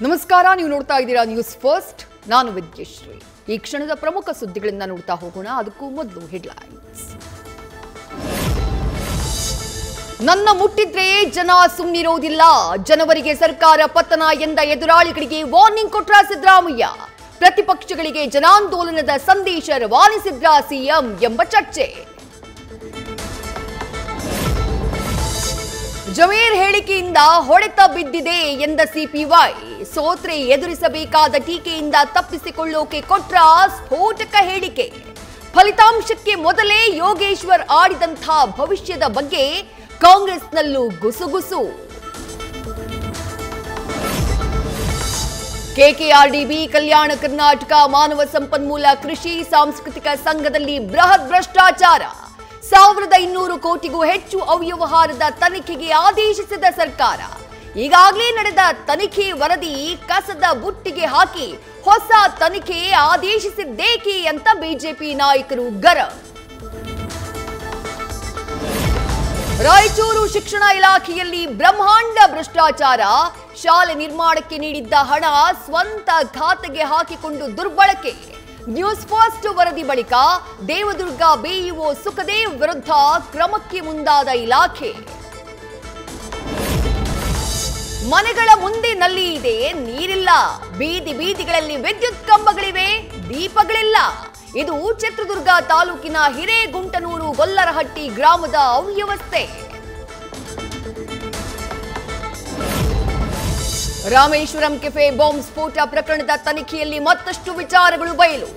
ನಮಸ್ಕಾರ, ನೀವು ನೋಡ್ತಾ ಇದ್ದೀರಾ ನ್ಯೂಸ್ ಫಸ್ಟ್. ನಾನು ವಿದ್ಯಶ್ರೀ. ಈ ಕ್ಷಣದ ಪ್ರಮುಖ ಸುದ್ದಿಗಳನ್ನು ನೋಡ್ತಾ ಹೋಗೋಣ. ಅದಕ್ಕೂ ಮೊದಲು ಹೆಡ್ಲೈನ್ಸ್. ನನ್ನ ಮುಟ್ಟಿದ್ರೆ ಜನ ಸುಮ್ಮನಿರೋದಿಲ್ಲ. ಜನವರಿಗೆ ಸರ್ಕಾರ ಪತನ ಎಂದ ಎದುರಾಳಿಗಳಿಗೆ ವಾರ್ನಿಂಗ್ ಕೊಟ್ರ ಸಿದ್ದರಾಮಯ್ಯ. ಪ್ರತಿಪಕ್ಷಗಳಿಗೆ ಜನಾಂದೋಲನದ ಸಂದೇಶ ರವಾನಿಸಿದ್ರ ಸಿಎಂ ಎಂಬ ಚರ್ಚೆ. ಜಮೀರ್ ಹೇಳಿಕೆಯಿಂದ ಹೊಡೆತ ಬಿದ್ದಿದೆ ಎಂದ ಸಿಪಿವೈ. ಸೋತ್ರೆ ಎದುರಿಸಬೇಕಾದ ಟೀಕೆಯಿಂದ ತಪ್ಪಿಸಿಕೊಳ್ಳೋಕೆ ಕೊಟ್ರ ಸ್ಫೋಟಕ ಹೇಳಿಕೆ. ಫಲಿತಾಂಶಕ್ಕೆ ಮೊದಲೇ ಯೋಗೇಶ್ವರ್ ಆಡಿದಂಥ ಭವಿಷ್ಯದ ಬಗ್ಗೆ ಕಾಂಗ್ರೆಸ್ನಲ್ಲೂ ಗುಸುಗುಸು. ಕೆಕೆಆರ್ಡಿಬಿ ಕಲ್ಯಾಣ ಕರ್ನಾಟಕ ಮಾನವ ಸಂಪನ್ಮೂಲ ಕೃಷಿ ಸಾಂಸ್ಕೃತಿಕ ಸಂಘದಲ್ಲಿ ಬೃಹತ್ ಭ್ರಷ್ಟಾಚಾರ. 1200 ಕೋಟಿಗೂ ಹೆಚ್ಚು ಅವ್ಯವಹಾರದ ತನಿಖೆಗೆ ಆದೇಶಿಸಿದ ಸರ್ಕಾರ. ಈಗಾಗಲೇ ನಡೆದ ತನಿಖೆ ವರದಿ ಕಸದ ಬುಟ್ಟಿಗೆ ಹಾಕಿ ಹೊಸ ತನಿಖೆ ಆದೇಶಿಸಿದ್ದೇಕೆ ಅಂತ ಬಿಜೆಪಿ ನಾಯಕರು ಗರಂ. ರಾಯಚೂರು ಶಿಕ್ಷಣ ಇಲಾಖೆಯಲ್ಲಿ ಬ್ರಹ್ಮಾಂಡ ಭ್ರಷ್ಟಾಚಾರ. ಶಾಲೆ ನಿರ್ಮಾಣಕ್ಕೆ ನೀಡಿದ್ದ ಹಣ ಸ್ವಂತ ಖಾತೆಗೆ ಹಾಕಿಕೊಂಡು ದುರ್ಬಳಕೆ. ನ್ಯೂಸ್ ಫಸ್ಟ್ ವರದಿ ಬಳಿಕ ದೇವದುರ್ಗ ಬಿಇಒ ಸುಖದೇವ್ ವಿರುದ್ಧ ಕ್ರಮಕ್ಕೆ ಮುಂದಾದ ಇಲಾಖೆ. ಮನೆಗಳ ಮುಂದೆ ನಲ್ಲಿ ಇದೆ, ನೀರಿಲ್ಲ. ಬೀದಿ ಬೀದಿಗಳಲ್ಲಿ ವಿದ್ಯುತ್ ಕಂಬಗಳಿವೆ, ದೀಪಗಳಿಲ್ಲ. ಇದು ಚಿತ್ರದುರ್ಗ ತಾಲೂಕಿನ ಹಿರೇಗುಂಟನೂರು ಗೊಲ್ಲರಹಟ್ಟಿ ಗ್ರಾಮದ ಅವ್ಯವಸ್ಥೆ. ರಾಮೇಶ್ವರಂ ಕೆಫೆ ಬಾಂಬ್ ಸ್ಫೋಟ ಪ್ರಕರಣದ ತನಿಖೆಯಲ್ಲಿ ಮತ್ತಷ್ಟು ವಿಚಾರಗಳು ಬಯಲು.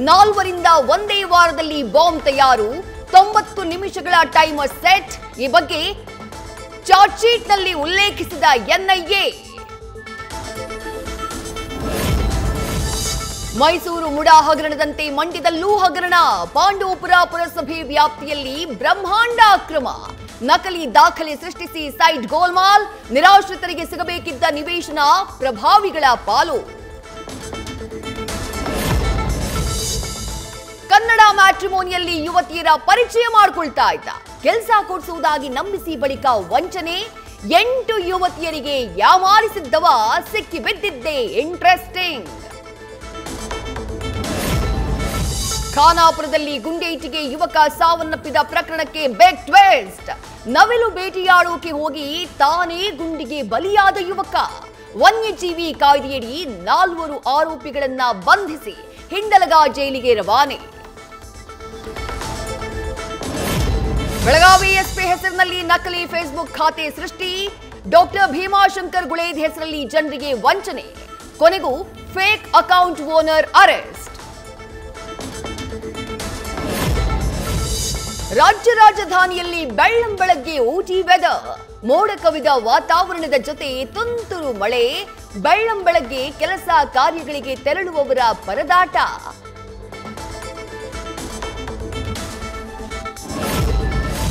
4 ರಿಂದ ಒಂದೇ ವಾರದಲ್ಲಿ ಬಾಂಬ್ ತಯಾರು. 90 ನಿಮಿಷಗಳ ಟೈಮರ್ ಸೆಟ್. ಈ ಬಗ್ಗೆ ಚಾರ್ಜ್ ಶೀಟ್ನಲ್ಲಿ ಉಲ್ಲೇಖಿಸಿದ ಎನ್ಐಎ. ಮೈಸೂರು ಮುಡಾ ಹಗರಣದಂತೆ ಮಂಡ್ಯದಲ್ಲೂ ಹಗರಣ. ಪಾಂಡವಪುರ ಪುರಸಭೆ ವ್ಯಾಪ್ತಿಯಲ್ಲಿ ಬ್ರಹ್ಮಾಂಡ ಅಕ್ರಮ. ನಕಲಿ ದಾಖಲೆ ಸೃಷ್ಟಿಸಿ ಸೈಟ್ ಗೋಲ್ಮಾಲ್. ನಿರಾಶ್ರಿತರಿಗೆ ಸಿಗಬೇಕಿದ್ದ ನಿವೇಶನ ಪ್ರಭಾವಿಗಳ ಪಾಲು. ಕನ್ನಡ ಮ್ಯಾಟ್ರಿಮೋನಿಯಲ್ಲಿ ಯುವತಿಯರ ಪರಿಚಯ ಮಾಡಿಕೊಳ್ತಾ ಇದ್ದ. ಕೆಲಸ ಕೊಡಿಸುವುದಾಗಿ ನಂಬಿಸಿ ಬಳಿಕ ವಂಚನೆ. 8 ಯುವತಿಯರಿಗೆ ಯಾಮಾರಿಸಿದ್ದವ ಸಿಕ್ಕಿ ಬಿದ್ದಿದ್ದೇ ಇಂಟ್ರೆಸ್ಟಿಂಗ್. ಖಾನಾಪುರದಲ್ಲಿ ಗುಂಡೇಟಿಗೆ ಯುವಕ ಸಾವನ್ನಪ್ಪಿದ ಪ್ರಕರಣಕ್ಕೆ ಬಿಗ್ ಟ್ವಿಸ್ಟ್. ನವಿಲು ಬೇಟೆಯಾಡೋಕೆ ಹೋಗಿ ತಾನೇ ಗುಂಡಿಗೆ ಬಲಿಯಾದ ಯುವಕ. ವನ್ಯಜೀವಿ ಕಾಯ್ದೆಯಡಿ 4 ಆರೋಪಿಗಳನ್ನ ಬಂಧಿಸಿ ಹಿಂಡಲಗ ಜೈಲಿಗೆ ರವಾನೆ. ಬೆಳಗಾವಿ ಎಸ್ಪಿ ಹೆಸರಿನಲ್ಲಿ ನಕಲಿ ಫೇಸ್ಬುಕ್ ಖಾತೆ ಸೃಷ್ಟಿ. ಡಾಕ್ಟರ್ ಭೀಮಾಶಂಕರ್ ಗುಳೇದ್ ಹೆಸರಲ್ಲಿ ಜನರಿಗೆ ವಂಚನೆ. ಕೊನೆಗೂ ಫೇಕ್ ಅಕೌಂಟ್ ಓನರ್ ಅರೆಸ್ಟ್. ರಾಜ್ಯ ರಾಜಧಾನಿಯಲ್ಲಿ ಬೆಳ್ಳಂಬೆಳಗ್ಗೆ ಊಟಿ ವೆದರ್. ಮೋಡ ಕವಿದ ವಾತಾವರಣದ ಜೊತೆ ತುಂತುರು ಮಳೆ. ಬೆಳ್ಳಂಬೆಳಗ್ಗೆ ಕೆಲಸ ಕಾರ್ಯಗಳಿಗೆ ತೆರಳುವವರ ಪರದಾಟ.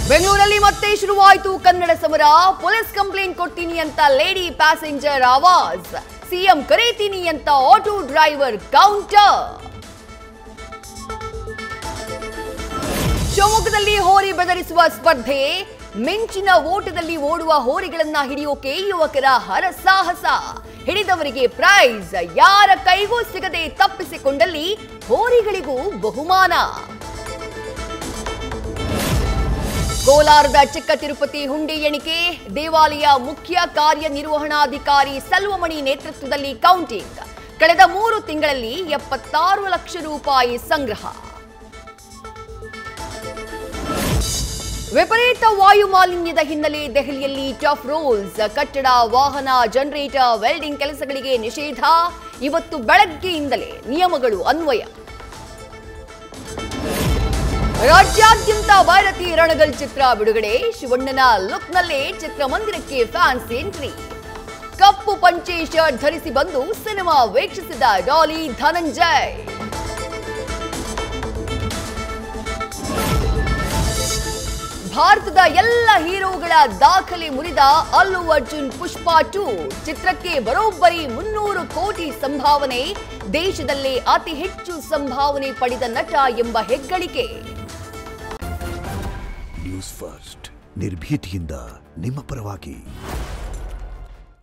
ಬೆಂಗಳೂರಲ್ಲಿ ಮತ್ತೆ ಶುರುವಾಯಿತು ಕನ್ನಡ ಸಮರ. ಪೊಲೀಸ್ ಕಂಪ್ಲೇಂಟ್ ಕೊಡ್ತೀನಿ ಅಂತ ಲೇಡಿ ಪ್ಯಾಸೆಂಜರ್ ಆವಾಜ್. ಸಿಎಂ ಕರೀತೀನಿ ಅಂತ ಆಟೋ ಡ್ರೈವರ್ ಕೌಂಟರ್. ಶಿವಮೊಗ್ಗದಲ್ಲಿ ಹೋರಿ ಬೆದರಿಸುವ ಸ್ಪರ್ಧೆ. ಮಿಂಚಿನ ಓಟದಲ್ಲಿ ಓಡುವ ಹೋರಿಗಳನ್ನ ಹಿಡಿಯೋಕೆ ಯುವಕರ ಹರಸಾಹಸ. ಹಿಡಿದವರಿಗೆ ಪ್ರೈಸ್. ಯಾರ ಕೈಗೂ ಸಿಗದೆ ತಪ್ಪಿಸಿಕೊಂಡಲ್ಲಿ ಹೋರಿಗಳಿಗೂ ಬಹುಮಾನ. ಕೋಲಾರದ ಚಿಕ್ಕ ತಿರುಪತಿ ಹುಂಡಿ ಎಣಿಕೆ. ದೇವಾಲಯ ಮುಖ್ಯ ಕಾರ್ಯನಿರ್ವಹಣಾಧಿಕಾರಿ ಸೆಲ್ವಮಣಿ ನೇತೃತ್ವದಲ್ಲಿ ಕೌಂಟಿಂಗ್. ಕಳೆದ 3 ತಿಂಗಳಲ್ಲಿ 76 ಲಕ್ಷ ರೂಪಾಯಿ ಸಂಗ್ರಹ. ವಿಪರೀತ ವಾಯು ಮಾಲಿನ್ಯದ ಹಿನ್ನೆಲೆ ದೆಹಲಿಯಲ್ಲಿ ಟಫ್ ರೂಲ್ಸ್. ಕಟ್ಟಡ, ವಾಹನ, ಜನರೇಟರ್, ವೆಲ್ಡಿಂಗ್ ಕೆಲಸಗಳಿಗೆ ನಿಷೇಧ. ಇವತ್ತು ಬೆಳಗ್ಗೆಯಿಂದಲೇ ನಿಯಮಗಳು ಅನ್ವಯ. ರಾಜ್ಯಾದ್ಯಂತ ಭೈರತಿ ರಣಗಲ್ ಚಿತ್ರ ಬಿಡುಗಡೆ. ಶಿವಣ್ಣನ ಲುಕ್ನಲ್ಲೇ ಚಿತ್ರಮಂದಿರಕ್ಕೆ ಫ್ಯಾನ್ಸ್ ಎಂಟ್ರಿ. ಕಪ್ಪು ಪಂಚೆ ಶರ್ಟ್ ಧರಿಸಿ ಬಂದು ಸಿನಿಮಾ ವೀಕ್ಷಿಸಿದ ಡಾಲಿ ಧನಂಜಯ್. ಭಾರತದ ಎಲ್ಲ ಹೀರೋಗಳ ದಾಖಲೆ ಮುರಿದ ಅಲ್ಲು ಅರ್ಜುನ್ ಪುಷ್ಪಾ 2 ಚಿತ್ರಕ್ಕೆ ಬರೋಬ್ಬರಿ 300 ಕೋಟಿ ಸಂಭಾವನೆ. ದೇಶದಲ್ಲೇ ಅತಿ ಹೆಚ್ಚು ಸಂಭಾವನೆ ಪಡೆದ ನಟ ಎಂಬ ಹೆಗ್ಗಳಿಕೆ. ನ್ಯೂಸ್ ಫಸ್ಟ್ ನಿರ್ಭೀತಿಯಿಂದ ನಿಮ್ಮ ಪರವಾಗಿ.